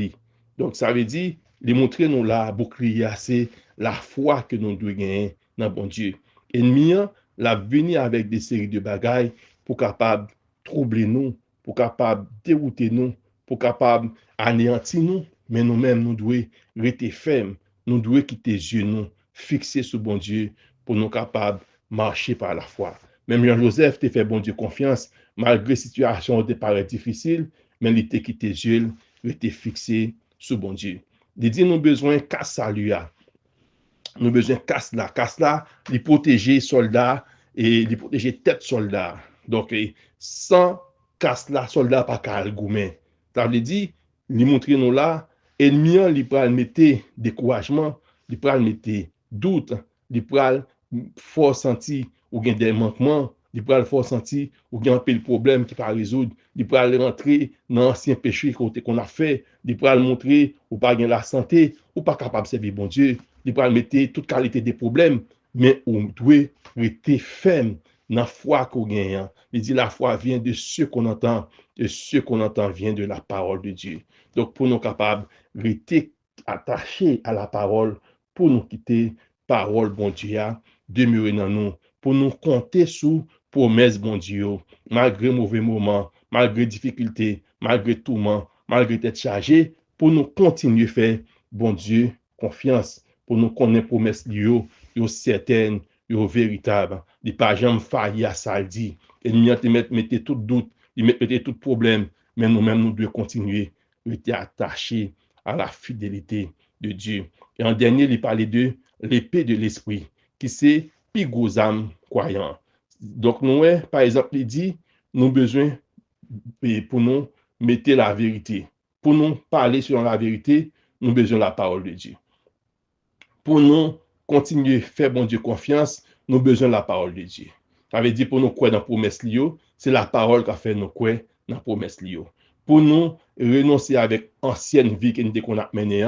Donc, ça veut dire, les montrer nous là, bouclier, c'est la foi que nous devons gagner dans bon Dieu. Ennemi, la venir avec des séries de bagailles pour capable troubler nous, pour capable dérouter nous, pour capable anéantir nous, mais nous-mêmes, nous devons rester fermes, nous devons quitter les yeux, nous, fixer sur bon Dieu pour nous capables de marcher par la foi. Même Jean-Joseph t'a fait bon Dieu confiance, malgré la situation qui paraît difficile, mais il t'a quitté les yeux, il était fixé sur bon Dieu. Il dit nous besoin casse salut. Nous besoin casse là, il protéger soldats et il protéger tête soldats. Donc, sans casse là, soldat pas qu'à goumen. Ça veut dire, il montre nous là, ennemi, il peut mettre découragement, il peut mettre doute, il peut fort sentir ou gain des manquements, il peut fort sentir ou gain un peu de problème qui pas résoudre, il peut rentrer dans l'ancien péché qu'on a fait, il peut montrer ou pas gain la santé, ou pas capable de servir bon Dieu, il peut mettre toute qualité des problèmes, mais on doit rester ferme dans la foi qu'on gagne. Il dit la foi vient de ce qu'on entend, et ce qu'on entend vient de la parole de Dieu. Donc, pour nous capables de rester attachés à la parole, pour nous quitter parole bon Dieu, demeurer dans nous, pour nous compter sur promesse bon Dieu, malgré mauvais moments, malgré difficultés, malgré tourments, malgré tête chargée, pour nous continuer à faire bon Dieu confiance, pour nous connaître promesse yo certaine, yo véritable. Il pas jamais failli à ça dit. Et nous mettez tout doute, il mettez tout problème, mais nous-mêmes nous devons continuer à être attachés à la fidélité de Dieu. Et en dernier, il parlait de l'épée de l'esprit, qui c'est plus âme croyant. Donc, nous, par exemple, il dit, nous avons besoin, pour nous, mettre la vérité. Pour nous parler sur la vérité, nous avons besoin de la parole de Dieu. Pour nous continuer à faire bon Dieu confiance, nous avons besoin de la parole de Dieu. Ça veut dire pour nous croire dans la promesse, c'est la parole qui a fait nous croire dans la promesse. Pour nous renoncer avec l'ancienne vie qu'on a menée,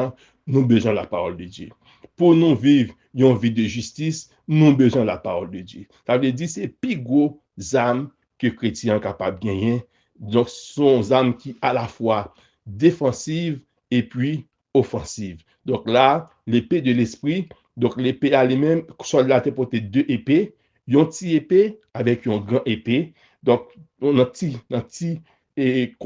nous avons besoin de la parole de Dieu. Pour nous vivre une vie de justice, nous avons besoin de la parole de Dieu. Ça veut dire que c'est plus gros âmes que les chrétiens sont capables de gagner. Donc, ce sont âmes qui à la fois défensives et puis offensives. Donc là, l'épée de l'esprit, donc l'épée à lui-même, soldat a porté deux épées, une petite épée avec une grande épée. Donc, on a une petite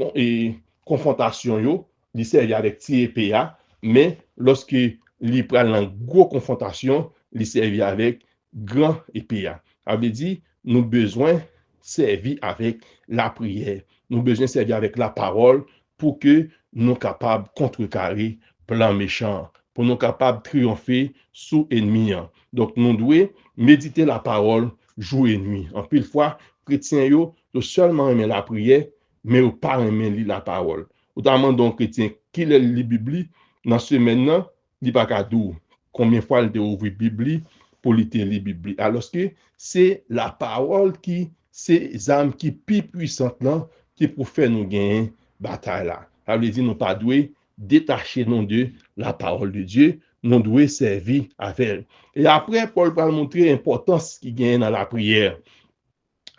confrontation, il sert avec petite épée, mais lorsque il prend une grosse confrontation, il sert avec grand épée. Ça veut dire, nous avons besoin de servir avec la prière. Nous avons besoin de servir avec la parole pour que nous soyons capables de contrecarrer plan méchant, pour nous capables de triompher sous ennemi. Donc, nous devons méditer la parole jour et nuit. En pile fois, chrétiens, yo seulement aimer la prière, mais ou pas aimer lire la parole. Notamment, donc, chrétien, qui lit la Bible, dans ce maintenant, il n'y a pas qu'à dire combien de fois il a ouvert la Bible pour lire la Bible. Alors que c'est la parole qui, c'est les âmes qui plus puissantes là, qui pour faire nous gagner bataille là. Ça veut dire nous pas doué détacher nous de la parole de Dieu, nous devons servir avec elle. Et après, Paul va montrer l'importance qu'il gagne dans la prière.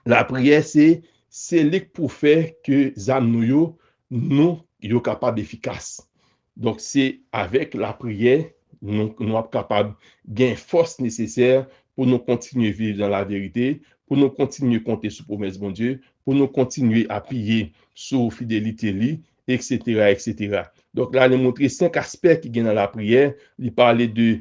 La prière, c'est ce pour faire que nous sommes capables d'efficace. Donc, c'est avec la prière, nous sommes capables de gagner force nécessaire pour nous continuer à vivre dans la vérité, pour nous continuer à compter sur la promesse de Dieu, pour nous continuer à appuyer sur la fidélité, etc., etc. Donc là, il montre 5 aspects qui gagnent dans la prière. Il parlait de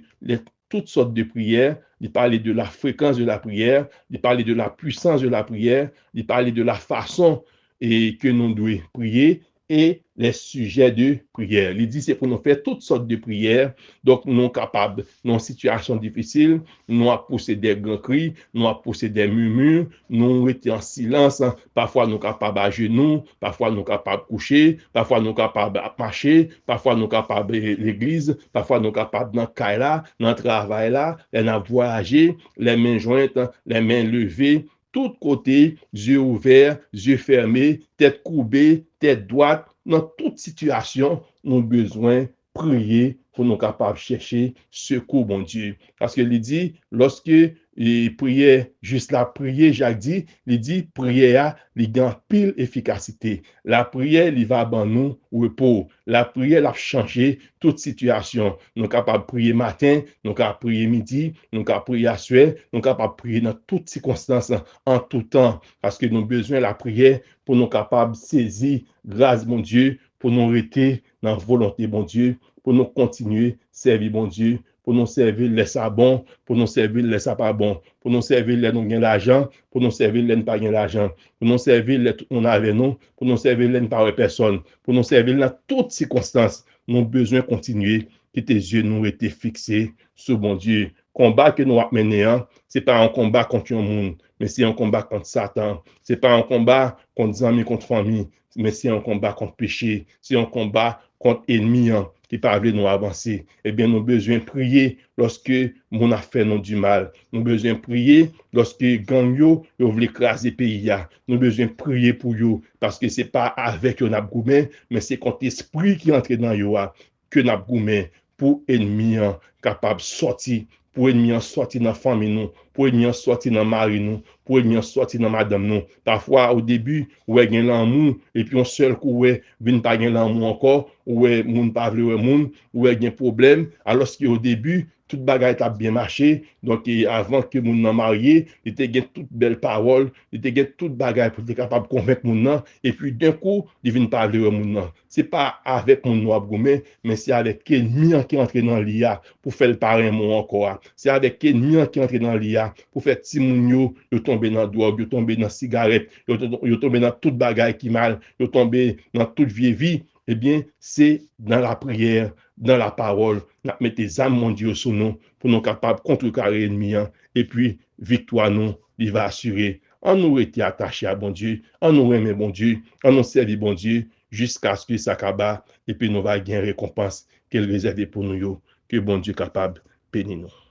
toutes sortes de prières. Il parlait de la fréquence de la prière. Il parlait de la puissance de la prière. Il parlait de la façon que nous devons prier et les sujets de prière. Il dit c'est pour nous faire toutes sortes de prières. Donc, nous sommes capables, dans une situation difficile, nous avons poussé des grands cris, nous avons poussé des murmures, nous étions en silence. Parfois, nous sommes capables à genoux, parfois, nous sommes capables de coucher, parfois, nous sommes capables de marcher, parfois, nous sommes capables de l'église, parfois, nous sommes capables dans le caille dans le travail là, de voyager, les mains jointes, les mains levées, tout côté, yeux ouverts, yeux fermés, tête courbée, tête droite. Dans toute situation, nous avons besoin de prier pour nous capables de chercher secours, bon Dieu. Parce qu'il dit, lorsque il priait, juste la prière, Jacques dit, il dit, prière, il gagne pile efficacité. La prière, il va dans nous repos. La prière, il a changé toute situation. Nous sommes capables de prier matin, nous sommes capables de prier midi, nous sommes capables de prier à soir, nous sommes capables de prier dans toutes circonstances, en tout temps. Parce que nous avons besoin de la prière pour nous capables de saisir grâce, mon Dieu, pour nous rester dans la volonté, bon Dieu, pour nous continuer à servir, bon Dieu, pour nous servir les sabons, pour nous servir les pas bon, pour nous servir les nous gagnons l'argent, pour nous servir les pas gagner l'argent, pour nous servir les tout on avec nous, pour nous servir les pas personne, pour nous servir dans toutes circonstances. Nous avons besoin de continuer, que tes yeux nous étaient fixés sur bon Dieu. Combat que nous avons mené, ce n'est pas un combat contre un monde, mais c'est un combat contre Satan. Ce n'est pas un combat contre des amis, contre famille, mais c'est un combat contre péché. C'est un combat contre ennemi qui parle nous avancer. Eh bien, nous avons besoin de prier lorsque mon a fait nous du mal. Nous avons besoin de prier lorsque gang yo veut écraser le pays. Nous avons besoin de prier pour eux parce que ce n'est pas avec eux goumé, mais c'est contre l'esprit qui entre dans eux que nous goumé pour ennemi capable de sortir pour ennemi sortir dans la famille nous, pour ennemi sortir dans mari nous, pour ennemi sortir dans madame nous. Parfois, au début, ouais, gen l'amour, et puis on seul coup, ouais, vin pas gen l'amour encore, ouais, moun pas vle moun, ouais, gen problème, alors qu'au début, toute bagaille a bien marché, donc avant que moun nan marié, il était gen toute belle parole, il était gen toute bagaille pour être capable de convaincre moun nan, et puis d'un coup, il vient pas vle moun nan. C'est pas avec moun noir goumé, mais c'est avec ennemi qui entre dans l'IA pour faire le parrain mon encore. C'est avec ennemi qui entre dans l'IA pour faire ti moun yo tomber dans drogue, yo tomber dans cigarette, yo tomber dans toute bagaille qui mal, yo tomber dans toute vieille vie. Eh bien, c'est dans la prière, dans la parole, nous mettons des âmes, mon Dieu, sur nous, pour nous capables de contrecarrer l'ennemi. Et puis, victoire, nous, il va assurer. On nous été attachés à bon Dieu, on nous aimé bon Dieu, on nous servi bon Dieu, jusqu'à ce que ça acabe, et puis nous va gagner récompense qu'elle réserve pour nous, que bon Dieu capable de bénir nous.